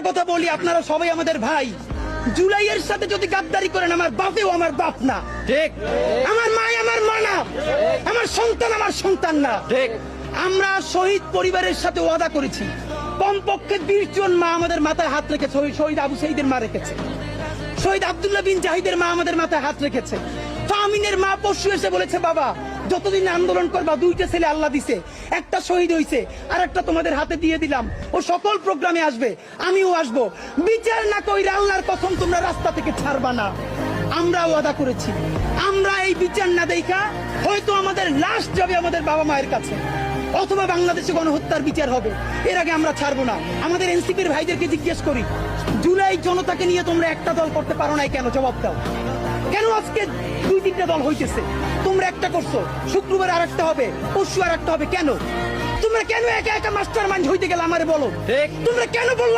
কথা বলি, আপনারা সবাই আমাদের ভাই। জুলাইয়ের সাথে যদি গাদ্দারি করেন, আমার বাপেও আমার বাপ না, ঠিক। আমার মা আমার মা না, আমার সন্তান আমার সন্তান না, ঠিক। আমরা শহীদ পরিবারের সাথে ওয়াদা করেছি, কমপক্ষে 20 জন মা আমাদের মাথায় হাত রেখেছে। শহীদ আবু সাঈদের মা রেখেছে, শহীদ আব্দুল্লাহ বিন জাহিদের মা আমাদের মাথায় হাত রেখেছে। ফাহমিনের মা পরশু এসে বলেছে, বাবা যতদিন আন্দোলন করবা, 2টা ছেলে আল্লাহ দিছে, একটা শহীদ হইছে, আর একটা তোমাদের হাতে দিয়ে দিলাম, ও সকল প্রোগ্রামে আসবে, আমিও আসবো। বিচার না কইরা আল্লাহর কসম তোমরা রাস্তা থেকে ছাড়বা না। আমরা ওয়াদা করেছি, আমরা এই বিচার না দেখা হয়তো আমাদের লাশ যাবে আমাদের বাবা মায়ের কাছে, অথবা বাংলাদেশে গণহত্যার বিচার হবে, এর আগে আমরা ছাড়বো না। আমাদের এনসিপির ভাইদেরকে জিজ্ঞেস করি, জুলাই জনতাকে নিয়ে তোমরা একটা দল করতে পারো নাই কেন? জবাব দাও। কেন আজকে 2-3টা দল হইতেছে? তোমরা একটা করছো, শুক্রবার আর একটা হবে, পরশু আর একটা হবে, কেন? তোমরা কেন একা একা মাস্টার মাইন্ড হইতে গেলে আমারে বলো, ঠিক। তোমরা কেন বললো